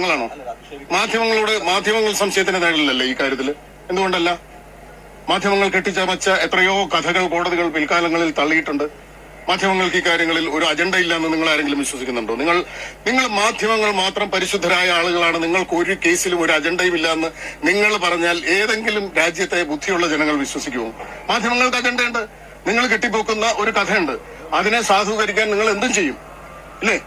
ഞങ്ങളാണോ? മാധ്യമങ്ങൾ സംശയത്തിന് നേരില്ലല്ലേ ഈ കാര്യത്തിൽ? എന്തുകൊണ്ടല്ല? മാധ്യമങ്ങൾ കെട്ടിച്ചമച്ച എത്രയോ കഥകൾ കോടതികൾ പിൽക്കാലങ്ങളിൽ തള്ളിയിട്ടുണ്ട്. മാധ്യമങ്ങൾക്ക് ഈ കാര്യങ്ങളിൽ ഒരു അജണ്ട ഇല്ല എന്ന് നിങ്ങൾ ആരെങ്കിലും വിശ്വസിക്കുന്നുണ്ടോ? നിങ്ങൾ മാധ്യമങ്ങൾ മാത്രം പരിശുദ്ധരായ ആളുകളാണ്, നിങ്ങൾക്ക് ഒരു കേസിലും ഒരു അജണ്ടയും ഇല്ല എന്ന് നിങ്ങൾ പറഞ്ഞാൽ ഏതെങ്കിലും രാജ്യത്തെ ബുദ്ധിയുള്ള ജനങ്ങൾ വിശ്വസിക്കുമോ? മാധ്യമങ്ങൾക്ക് അജണ്ടയുണ്ട്. നിങ്ങൾ കെട്ടിപ്പോക്കുന്ന ഒരു കഥയുണ്ട്, അതിനെ സാധൂകരിക്കാൻ നിങ്ങൾ എന്തും ചെയ്യും, അല്ലേ?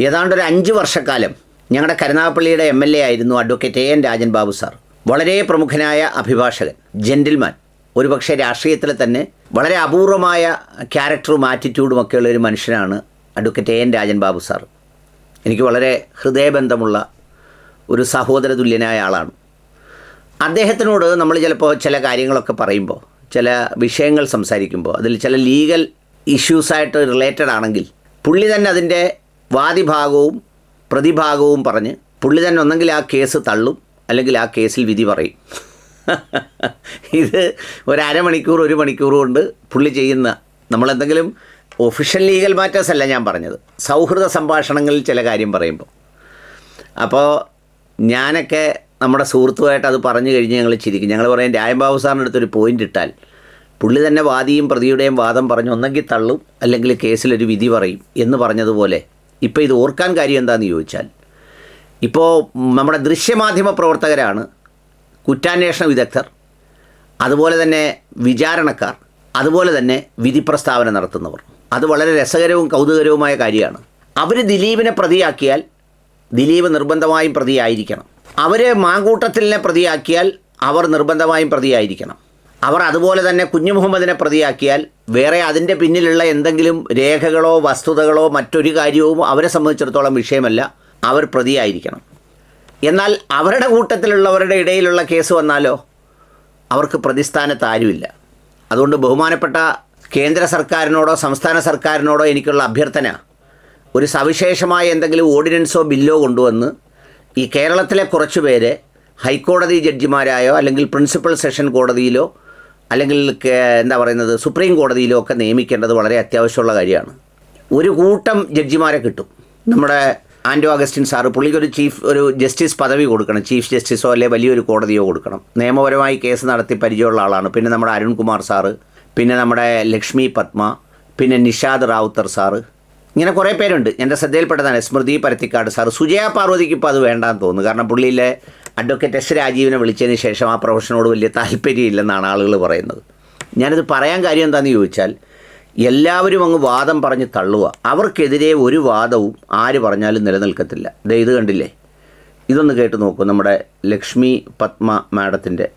ഏതാണ്ട് ഒരു 5 വർഷക്കാലം ഞങ്ങളുടെ കരുനാഗപ്പള്ളിയുടെ MLA ആയിരുന്നു advocate AN Rajan Babu sir. വളരെ പ്രമുഖനായ അഭിഭാഷകൻ, ജെന്റിൽമാൻ, ഒരുപക്ഷെ രാഷ്ട്രീയത്തിൽ തന്നെ വളരെ അപൂർവമായ ക്യാരക്ടറും ആറ്റിറ്റ്യൂഡും ഒക്കെയുള്ള ഒരു മനുഷ്യനാണ് advocate AN Rajan Babu sir. എനിക്ക് വളരെ ഹൃദയബന്ധമുള്ള ഒരു സഹോദര തുല്യനായ ആളാണ്. അദ്ദേഹത്തിനോട് നമ്മൾ ചിലപ്പോൾ ചില കാര്യങ്ങളൊക്കെ പറയുമ്പോൾ, ചില വിഷയങ്ങൾ സംസാരിക്കുമ്പോൾ അതിൽ ചില ലീഗൽ ഇഷ്യൂസായിട്ട് റിലേറ്റഡ് ആണെങ്കിൽ പുള്ളി തന്നെ അതിൻ്റെ വാദിഭാഗവും പ്രതിഭാഗവും പറഞ്ഞ് പുള്ളി തന്നെ ഒന്നെങ്കിൽ ആ കേസ് തള്ളും, അല്ലെങ്കിൽ ആ കേസിൽ വിധി പറയും. ഇത് ഒരു അരമണിക്കൂർ 1 മണിക്കൂർ കൊണ്ട് പുള്ളി ചെയ്യുന്ന, നമ്മളെന്തെങ്കിലും ഒഫീഷ്യൽ ലീഗൽ മാറ്റേഴ്സ് അല്ല ഞാൻ പറഞ്ഞത്, സൗഹൃദ സംഭാഷണങ്ങളിൽ ചില കാര്യം പറയുമ്പോൾ. അപ്പോൾ ഞാനൊക്കെ നമ്മുടെ സുഹൃത്തുമായിട്ട് അത് പറഞ്ഞു കഴിഞ്ഞ് ഞങ്ങൾ ചിരിക്കും. ഞങ്ങൾ പറയും, രായൻബാബു സാറിൻ്റെ അടുത്തൊരു പോയിൻ്റ് ഇട്ടാൽ പുള്ളി തന്നെ വാദിയും പ്രതിയുടെയും വാദം പറഞ്ഞ് ഒന്നെങ്കിൽ തള്ളും, അല്ലെങ്കിൽ കേസിലൊരു വിധി പറയും എന്ന് പറഞ്ഞതുപോലെ. ഇപ്പോൾ ഇത് ഓർക്കാൻ കാര്യം എന്താണെന്ന് ചോദിച്ചാൽ, ഇപ്പോൾ നമ്മുടെ ദൃശ്യമാധ്യമ പ്രവർത്തകരാണ് കുറ്റാന്വേഷണ വിദഗ്ധർ, അതുപോലെ തന്നെ വിചാരണക്കാർ, അതുപോലെ തന്നെ വിധി പ്രസ്താവന നടത്തുന്നവർ. അത് വളരെ രസകരവും കൗതുകരവുമായ കാര്യമാണ്. അവർ ദിലീപിനെ പ്രതിയാക്കിയാൽ ദിലീപ് നിർബന്ധമായും പ്രതിയായിരിക്കണം. അവർ മാങ്കൂട്ടത്തിലിനെ പ്രതിയാക്കിയാൽ അവർ നിർബന്ധമായും പ്രതിയായിരിക്കണം. അവർ അതുപോലെ തന്നെ കുഞ്ഞു മുഹമ്മദിനെ പ്രതിയാക്കിയാൽ വേറെ അതിൻ്റെ പിന്നിലുള്ള എന്തെങ്കിലും രേഖകളോ വസ്തുതകളോ മറ്റൊരു കാര്യവും അവരെ സംബന്ധിച്ചിടത്തോളം വിഷയമല്ല, അവർ പ്രതിയായിരിക്കണം. എന്നാൽ അവരുടെ കൂട്ടത്തിലുള്ളവരുടെ ഇടയിലുള്ള കേസ് വന്നാലോ അവർക്ക് പ്രതിസ്ഥാനത്ത് ആരുമില്ല. അതുകൊണ്ട് ബഹുമാനപ്പെട്ട കേന്ദ്ര സർക്കാരിനോടോ സംസ്ഥാന സർക്കാരിനോടോ എനിക്കുള്ള അഭ്യർത്ഥന, ഒരു സവിശേഷമായ എന്തെങ്കിലും ഓർഡിനൻസോ ബില്ലോ കൊണ്ടുവന്ന് ഈ കേരളത്തിലെ കുറച്ച് പേരെ ഹൈക്കോടതി ജഡ്ജിമാരായോ അല്ലെങ്കിൽ പ്രിൻസിപ്പൽ സെഷൻ കോടതിയിലോ അല്ലെങ്കിൽ എന്താ പറയുന്നത് സുപ്രീം കോടതിയിലോ ഒക്കെ നിയമിക്കേണ്ടത് വളരെ അത്യാവശ്യമുള്ള കാര്യമാണ്. ഒരു കൂട്ടം ജഡ്ജിമാരെ കിട്ടും. നമ്മുടെ ആൻഡോ അഗസ്റ്റിൻ സാറ്, പുള്ളിക്കൊരു ഒരു ജസ്റ്റിസ് പദവി കൊടുക്കണം, ചീഫ് ജസ്റ്റിസോ അല്ലെ വലിയൊരു കോടതിയോ കൊടുക്കണം. നിയമപരമായി കേസ് നടത്തി പരിചയമുള്ള ആളാണ്. പിന്നെ നമ്മുടെ അരുൺകുമാർ സാറ്, പിന്നെ നമ്മുടെ ലക്ഷ്മി പത്മ, പിന്നെ നിഷാദ് റാവുത്തർ സാറ്, ഇങ്ങനെ കുറേ പേരുണ്ട്. എൻ്റെ ശ്രദ്ധയിൽപ്പെട്ടതാണ് സ്മൃതി പരത്തിക്കാട് സാറ്. സുജയ പാർവതിക്ക് ഇപ്പോൾ അത് വേണ്ടാന്ന് തോന്നുന്നു. കാരണം പുള്ളിയിലെ അഡ്വക്കേറ്റ് S രാജീവിനെ വിളിച്ചതിന് ശേഷം ആ പ്രൊഫഷനോട് വലിയ താല്പര്യമില്ലെന്നാണ് ആളുകൾ പറയുന്നത്. ഞാനിത് പറയാൻ കാര്യം എന്താണെന്ന് ചോദിച്ചാൽ, എല്ലാവരും അങ്ങ് വാദം പറഞ്ഞ് തള്ളുക. അവർക്കെതിരെ ഒരു വാദവും ആര് പറഞ്ഞാലും നിലനിൽക്കത്തില്ല. ഇത് കണ്ടില്ലേ, ഇതൊന്ന് കേട്ട് നോക്കൂ. നമ്മുടെ ലക്ഷ്മി പത്മ മാഡത്തിൻ്റെ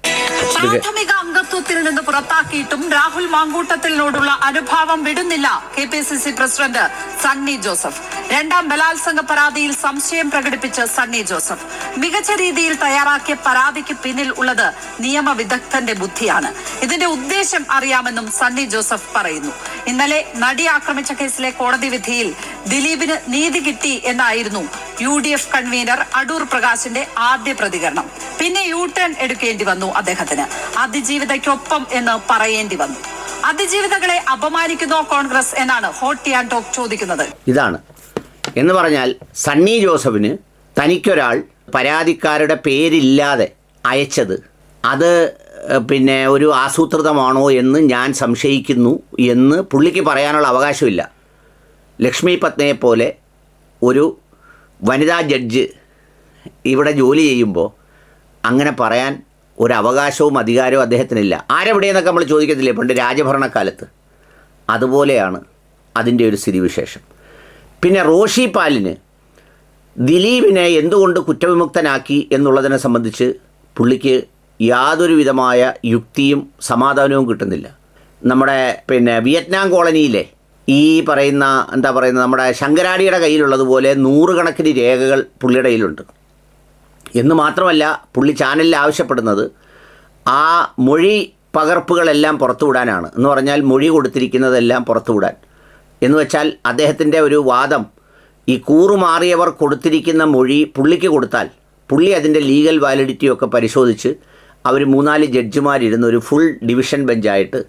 പ്രാഥമിക അംഗത്വത്തിൽ നിന്ന് പുറത്താക്കിയിട്ടും രാഹുൽ മാങ്കൂട്ടത്തിനോടുള്ള അനുഭാവം വിടുന്നില്ല KPCC പ്രസിഡന്റ് സണ്ണി ജോസഫ്. 2ാം ബലാത്സംഗ പരാതിയിൽ സംശയം പ്രകടിപ്പിച്ച് സണ്ണി ജോസഫ്. മികച്ച രീതിയിൽ തയ്യാറാക്കിയ പരാതിക്ക് പിന്നിൽ ഉള്ളത് നിയമവിദഗ്ധന്റെ ബുദ്ധിയാണ്. ഇതിന്റെ ഉദ്ദേശം അറിയാമെന്നും സണ്ണി ജോസഫ് പറയുന്നു. ഇന്നലെ നടി ആക്രമിച്ച കേസിലെ കോടതി വിധിയിൽ ദിലീപിന് നീതി കിട്ടി എന്നായിരുന്നു UDF കൺവീനർ അടൂർ പ്രകാശിന്റെ ആദ്യ പ്രതികരണം. പിന്നെ U-ടേൺ എടുക്കേണ്ടി വന്നു അദ്ദേഹത്തിന്. അതിജീവിതയ്ക്കൊപ്പം എന്ന് പറയേണ്ടി വന്നു. അതിജീവിതകളെ അപമാനിക്കുന്നോ കോൺഗ്രസ് എന്നാണ് ഹോട്ട് ആൻഡ് ടോക്ക് ചോദിക്കുന്നത്. ഇതാണ് എന്ന് പറഞ്ഞാൽ, സണ്ണി ജോസഫിന് തനിക്കൊരാൾ പരാതിക്കാരുടെ പേരില്ലാതെ അയച്ചത് അത് പിന്നെ ഒരു ആസൂത്രിതമാണോ എന്ന് ഞാൻ സംശയിക്കുന്നു എന്ന് പുള്ളിക്ക് പറയാനുള്ള അവകാശമില്ല. ലക്ഷ്മി പത്മയെപ്പോലെ ഒരു വനിതാ ജഡ്ജ് ഇവിടെ ജോലി ചെയ്യുമ്പോൾ അങ്ങനെ പറയാൻ ഒരു അവകാശവും അധികാരവും അദ്ദേഹത്തിനില്ല. ആരെവിടെയെന്നൊക്കെ നമ്മൾ ചോദിക്കത്തില്ലേ പണ്ട് രാജഭരണക്കാലത്ത്? അതുപോലെയാണ് അതിൻ്റെ ഒരു സ്ഥിതിവിശേഷം. പിന്നെ റോഷി പാലിന് ദിലീപിനെ എന്തുകൊണ്ട് കുറ്റവിമുക്തനാക്കി എന്നുള്ളതിനെ സംബന്ധിച്ച് പുള്ളിക്ക് യാതൊരു വിധമായ യുക്തിയും സമാധാനവും കിട്ടുന്നില്ല. നമ്മുടെ പിന്നെ വിയറ്റ്നാം കോളനിയിലെ ഈ പറയുന്ന എന്താ പറയുന്നത് നമ്മുടെ ശങ്കരാടിയുടെ കയ്യിലുള്ളതുപോലെ 100 കണക്കിന് രേഖകൾ പുള്ളിയുടെ കയ്യിലുണ്ട്. എന്ന് മാത്രമല്ല, പുള്ളി ചാനലിൽ ആവശ്യപ്പെടുന്നത് ആ മൊഴി പകർപ്പുകളെല്ലാം പുറത്തുവിടാനാണ്. എന്ന് പറഞ്ഞാൽ മൊഴി കൊടുത്തിരിക്കുന്നതെല്ലാം പുറത്തുവിടാൻ. എന്ന് വെച്ചാൽ അദ്ദേഹത്തിൻ്റെ ഒരു വാദം, ഈ കൂറുമാറിയവർ കൊടുത്തിരിക്കുന്ന മൊഴി പുള്ളിക്ക് കൊടുത്താൽ പുള്ളി അതിൻ്റെ ലീഗൽ വാലിഡിറ്റിയൊക്കെ പരിശോധിച്ച് അവർ 3-4 ജഡ്ജിമാരിരുന്ന് ഒരു ഫുൾ ഡിവിഷൻ ബെഞ്ചായിട്ട്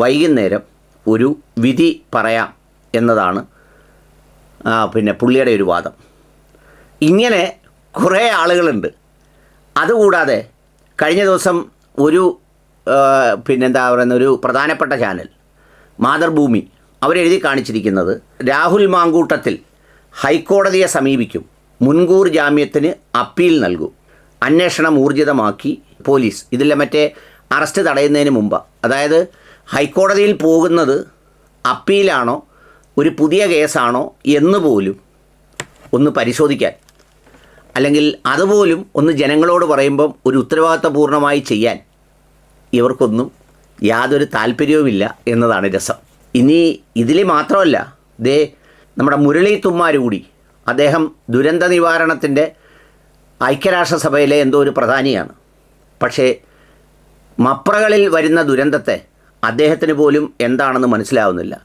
വൈകുന്നേരം ഒരു വിധി പറയാം എന്നതാണ് പിന്നെ പുള്ളിയുടെ ഒരു വാദം. ഇങ്ങനെ കുറേ ആളുകളുണ്ട്. അതുകൂടാതെ കഴിഞ്ഞ ദിവസം ഒരു പിന്നെന്താ പറയുന്ന ഒരു പ്രധാനപ്പെട്ട ചാനൽ മാതൃഭൂമി അവരെഴുതി കാണിച്ചിരിക്കുന്നത് രാഹുൽ മാങ്കൂട്ടത്തിൽ ഹൈക്കോടതിയെ സമീപിക്കും, മുൻകൂർ ജാമ്യത്തിന് അപ്പീൽ നൽകും, അന്വേഷണം ഊർജിതമാക്കി പോലീസ്. ഇതിലെ മറ്റേ അറസ്റ്റ് തടയുന്നതിന് മുമ്പ്, അതായത് ഹൈക്കോടതിയിൽ പോകുന്നത് അപ്പീലാണോ ഒരു പുതിയ കേസാണോ എന്ന് പോലും ഒന്ന് പരിശോധിക്കാൻ, അല്ലെങ്കിൽ അതുപോലും ഒന്ന് ജനങ്ങളോട് പറയുമ്പം ഒരു ഉത്തരവാദിത്തപൂർണ്ണമായി ചെയ്യാൻ ഇവർക്കൊന്നും യാതൊരു താല്പര്യവുമില്ല എന്നതാണ് രസം. ഇനി ഇതിൽ മാത്രമല്ല, നമ്മുടെ മുരളി തുമ്മാർ കൂടി, അദ്ദേഹം ദുരന്ത നിവാരണത്തിൻ്റെ ഐക്യരാഷ്ട്രസഭയിലെ എന്തോ ഒരു പ്രധാനിയാണ്. പക്ഷേ മപ്രകളിൽ വരുന്ന ദുരന്തത്തെ അദ്ദേഹത്തിന് പോലും എന്താണെന്ന് മനസ്സിലാവുന്നില്ല.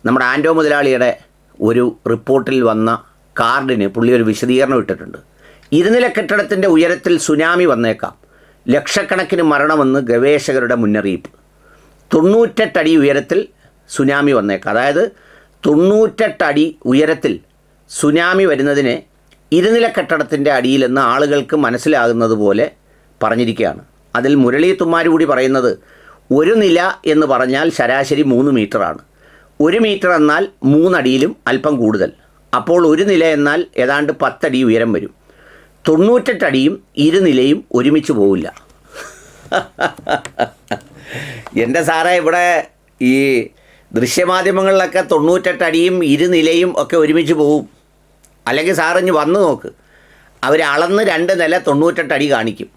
നമ്മുടെ ആൻറ്റോ മുതലാളിയുടെ ഒരു റിപ്പോർട്ടിൽ വന്ന കാർഡിന് പുള്ളി ഒരു വിശദീകരണം ഇട്ടിട്ടുണ്ട്. 2 നില കെട്ടിടത്തിൻ്റെ ഉയരത്തിൽ സുനാമി വന്നേക്കാം, ലക്ഷക്കണക്കിന് മരണമെന്ന് ഗവേഷകരുടെ മുന്നറിയിപ്പ്. 98 അടി ഉയരത്തിൽ സുനാമി വന്നേക്കാം. അതായത് 98 അടി ഉയരത്തിൽ സുനാമി വരുന്നതിനെ 2 നില കെട്ടിടത്തിൻ്റെ അടിയിലെന്ന് ആളുകൾക്ക് മനസ്സിലാകുന്നത് പോലെ പറഞ്ഞിരിക്കുകയാണ്. അതിൽ മുരളി തുമ്മാർ കൂടി പറയുന്നത് 1 നില എന്ന് പറഞ്ഞാൽ ശരാശരി 3 മീറ്ററാണ്. 1 മീറ്റർ എന്നാൽ 3 അടിയിലും അല്പം കൂടുതൽ. അപ്പോൾ 1 നില എന്നാൽ ഏതാണ്ട് 10 അടി ഉയരം വരും. 98 അടിയും 2 നിലയും ഒരുമിച്ച് പോവില്ല. എൻ്റെ സാറേ, ഇവിടെ ഈ ദൃശ്യമാധ്യമങ്ങളിലൊക്കെ 98 അടിയും 2 നിലയും ഒക്കെ ഒരുമിച്ച് പോവും. അല്ലെങ്കിൽ സാറിഞ്ഞ് വന്ന് നോക്ക്, അവർ അളന്ന് 2 നില 98 അടി കാണിക്കും.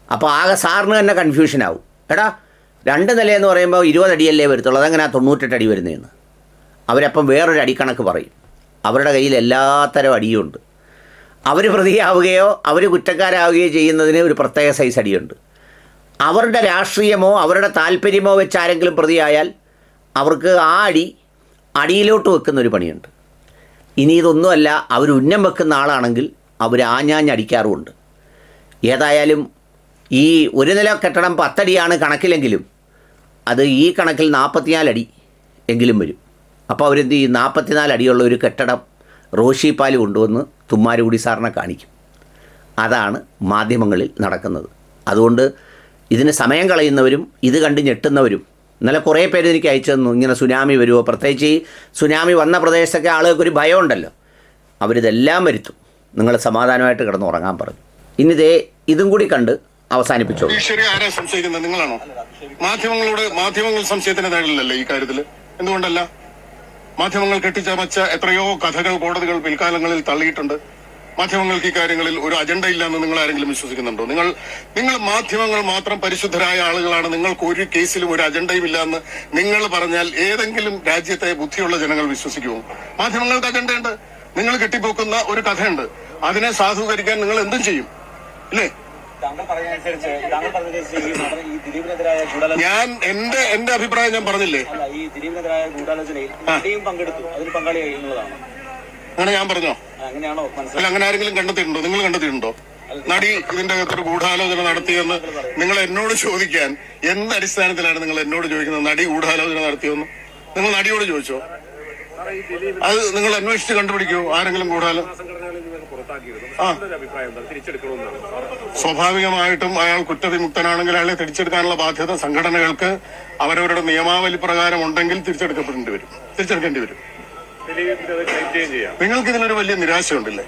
അപ്പോൾ ആകെ സാറിന് തന്നെ കൺഫ്യൂഷനാവും. എടാ 2 നിലയെന്ന് പറയുമ്പോൾ 20 അടിയല്ലേ വരത്തുള്ളൂ, അതെങ്ങനെ 98 അടി വരുന്നതെന്ന്. അവരപ്പം വേറൊരു അടിക്കണക്ക് പറയും. അവരുടെ കയ്യിൽ എല്ലാത്തരം അടിയുണ്ട്. അവർ പ്രതിയാവുകയോ അവർ കുറ്റക്കാരാവുകയോ ചെയ്യുന്നതിന് ഒരു പ്രത്യേക സൈസ് അടിയുണ്ട്. അവരുടെ രാഷ്ട്രീയമോ അവരുടെ താല്പര്യമോ വെച്ച് ആരെങ്കിലും പ്രതിയായാൽ അവർക്ക് ആ അടിയിലോട്ട് വെക്കുന്നൊരു പണിയുണ്ട്. ഇനി ഇതൊന്നുമല്ല, അവർ ഉന്നം വെക്കുന്ന ആളാണെങ്കിൽ അവർ ആഞ്ഞാഞ്ഞടിക്കാറുമുണ്ട്. ഏതായാലും ഈ 1 നില കെട്ടിടം 10 അടിയാണ് കണക്കിലെങ്കിലും അത് ഈ കണക്കിൽ 44 അടി എങ്കിലും വരും. അപ്പോൾ അവരെന്ത് ചെയ്യും? 44 അടിയുള്ള ഒരു കെട്ടിടം റോഷിപ്പാൽ കൊണ്ടുവന്ന് തുമ്മാരുകൂടി സാറിനെ കാണിക്കും. അതാണ് മാധ്യമങ്ങളിൽ നടക്കുന്നത്. അതുകൊണ്ട് ഇതിന് സമയം കളയുന്നവരും ഇത് കണ്ട് ഞെട്ടുന്നവരും, ഇന്നലെ കുറേ പേര് എനിക്ക് അയച്ചു തന്നു, ഇങ്ങനെ സുനാമി വരുമോ, പ്രത്യേകിച്ച് ഈ സുനാമി വന്ന പ്രദേശത്തൊക്കെ ആളുകൾക്കൊരു ഭയമുണ്ടല്ലോ, അവരിതെല്ലാം വരുത്തും. നിങ്ങൾ സമാധാനമായിട്ട് കിടന്ന് ഉറങ്ങാൻ പറഞ്ഞു. ഇനി ഇതും കൂടി കണ്ട് അവസാനിപ്പിച്ചോ. ആരാ സംശയിക്കുന്നത്? നിങ്ങളാണോ? മാധ്യമങ്ങൾ സംശയത്തിന് നേടില്ലല്ലോ ഈ കാര്യത്തിൽ. എന്തുകൊണ്ടല്ല? മാധ്യമങ്ങൾ കെട്ടിച്ചമച്ച എത്രയോ കഥകൾ കോടതികൾ പിൽക്കാലങ്ങളിൽ തള്ളിയിട്ടുണ്ട്. മാധ്യമങ്ങൾക്ക് ഈ കാര്യങ്ങളിൽ ഒരു അജണ്ട ഇല്ലെന്ന് നിങ്ങൾ ആരെങ്കിലും വിശ്വസിക്കുന്നുണ്ടോ? നിങ്ങൾ മാധ്യമങ്ങൾ മാത്രം പരിശുദ്ധരായ ആളുകളാണ്, നിങ്ങൾക്ക് ഒരു കേസിലും ഒരു അജണ്ടയും ഇല്ല എന്ന് നിങ്ങൾ പറഞ്ഞാൽ ഏതെങ്കിലും രാജ്യത്തെ ബുദ്ധിയുള്ള ജനങ്ങൾ വിശ്വസിക്കുമോ? മാധ്യമങ്ങൾക്ക് അജണ്ടയുണ്ട്. നിങ്ങൾ കെട്ടിപ്പോക്കുന്ന ഒരു കഥയുണ്ട്, അതിനെ സാധൂകരിക്കാൻ നിങ്ങൾ എന്തും ചെയ്യും, അല്ലേ? ഞാൻ എന്റെ അഭിപ്രായം ഞാൻ പറഞ്ഞില്ലേ? അങ്ങനെ ഞാൻ പറഞ്ഞോ? അല്ല, അങ്ങനെ ആരെങ്കിലും കണ്ടെത്തിയിട്ടുണ്ടോ? നിങ്ങൾ കണ്ടെത്തിയിട്ടുണ്ടോ? നടി ഇതിന്റെ അകത്തൊരു ഗൂഢാലോചന നടത്തിയെന്ന് നിങ്ങൾ എന്നോട് ചോദിക്കാൻ എന്ത് അടിസ്ഥാനത്തിലാണ് നിങ്ങൾ എന്നോട് ചോദിക്കുന്നത്? നടി ഗൂഢാലോചന നടത്തിയെന്ന് നിങ്ങൾ നടിയോട് ചോദിച്ചോ? അത് നിങ്ങൾ അന്വേഷിച്ച് കണ്ടുപിടിക്കുമോ? ആരെങ്കിലും ഗൂഢാലോചന? സ്വാഭാവികമായിട്ടും അയാൾ കുറ്റവിമുക്തനാണെങ്കിൽ അയാളെ തിരിച്ചെടുക്കാനുള്ള ബാധ്യത സംഘടനകൾക്ക് അവരവരുടെ നിയമാവലി പ്രകാരം ഉണ്ടെങ്കിൽ തിരിച്ചെടുക്കേണ്ടി വരും. നിങ്ങൾക്ക് ഇതിലൊരു വലിയ നിരാശയുണ്ടല്ലേ?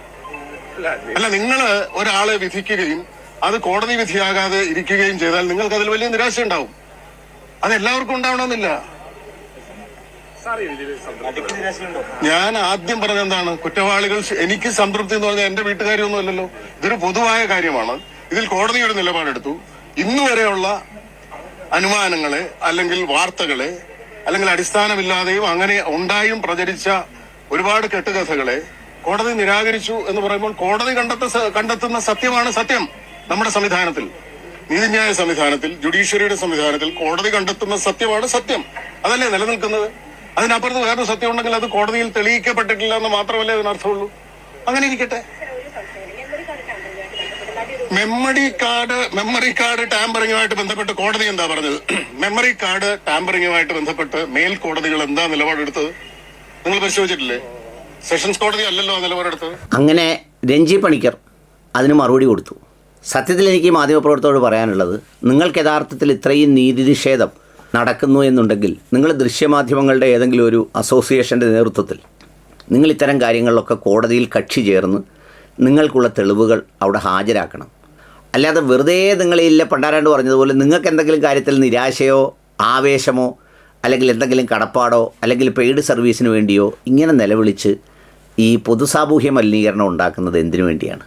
അല്ല, നിങ്ങൾ ഒരാളെ വിധിക്കുകയും അത് കോടതി വിധിയാകാതെ ഇരിക്കുകയും ചെയ്താൽ നിങ്ങൾക്ക് അതിൽ വലിയ നിരാശ ഉണ്ടാവും. അത് എല്ലാവർക്കും ഉണ്ടാവണമെന്നില്ല. ഞാൻ ആദ്യം പറഞ്ഞ എന്താണ്? കുറ്റവാളികൾ, എനിക്ക് സംതൃപ്തി എന്ന് പറഞ്ഞാൽ എന്റെ വീട്ടുകാരൊന്നും അല്ലല്ലോ, ഇതൊരു പൊതുവായ കാര്യമാണ്. ഇതിൽ കോടതി ഒരു നിലപാടെടുത്തു. ഇന്നുവരെയുള്ള അനുമാനങ്ങളെ അല്ലെങ്കിൽ വാർത്തകളെ അല്ലെങ്കിൽ അടിസ്ഥാനമില്ലാതെയും അങ്ങനെ ഉണ്ടായും പ്രചരിച്ച ഒരുപാട് കെട്ടുകഥകളെ കോടതി നിരാകരിച്ചു എന്ന് പറയുമ്പോൾ കോടതി കണ്ടെത്തുന്ന സത്യമാണ് സത്യം. നമ്മുടെ സംവിധാനത്തിൽ, നീതിന്യായ സംവിധാനത്തിൽ, ജുഡീഷ്യറിയുടെ സംവിധാനത്തിൽ കോടതി കണ്ടെത്തുന്ന സത്യമാണ് സത്യം. അതല്ലേ നിലനിൽക്കുന്നത്. അതിനപ്പുറത്ത് വേറൊരു സത്യം ഉണ്ടെങ്കിൽ അത് കോടതിയിൽ തെളിയിക്കപ്പെട്ടിട്ടില്ല എന്ന് മാത്രമല്ലേ അതിനർത്ഥമുള്ളൂ. അങ്ങനെ ഇരിക്കട്ടെ. മെമ്മറി കാർഡ് ടാമ്പറിങ്ങുമായിട്ട് ബന്ധപ്പെട്ട് കോടതി എന്താ പറഞ്ഞത്? മെമ്മറി കാർഡ് ടാമ്പറിങ്ങുമായിട്ട് ബന്ധപ്പെട്ട് മേൽക്കോടതികൾ എന്താ നിലപാടെടുത്തത്? നിങ്ങൾ പരിശോധിച്ചിട്ടില്ലേ? സെഷൻസ് കോടതി അല്ലല്ലോ നിലപാടെടുത്തത്. അങ്ങനെ രഞ്ജി പണിക്കർ അതിന് മറുപടി കൊടുത്തു. സത്യത്തിൽ എനിക്ക് മാധ്യമപ്രവർത്തകരോട് പറയാനുള്ളത്, നിങ്ങൾക്ക് യഥാർത്ഥത്തിൽ ഇത്രയും നീതി നിഷേധം നടക്കുന്നു എന്നുണ്ടെങ്കിൽ നിങ്ങൾ ദൃശ്യമാധ്യമങ്ങളുടെ ഏതെങ്കിലും ഒരു അസോസിയേഷൻ്റെ നേതൃത്വത്തിൽ നിങ്ങൾ ഇത്തരം കാര്യങ്ങളിലൊക്കെ കോടതിയിൽ കക്ഷി ചേർന്ന് നിങ്ങൾക്കുള്ള തെളിവുകൾ അവിടെ ഹാജരാക്കണം. അല്ലാതെ വെറുതെ നിങ്ങളില്ല പണ്ടാരാണ്ട് പറഞ്ഞതുപോലെ നിങ്ങൾക്ക് എന്തെങ്കിലും കാര്യത്തിൽ നിരാശയോ ആവേശമോ അല്ലെങ്കിൽ എന്തെങ്കിലും കടപ്പാടോ അല്ലെങ്കിൽ പെയ്ഡ് സർവീസിന് വേണ്ടിയോ ഇങ്ങനെ നിലവിളിച്ച് ഈ പൊതുസാമൂഹ്യ മലിനീകരണം ഉണ്ടാക്കുന്നത് എന്തിനു വേണ്ടിയാണ്?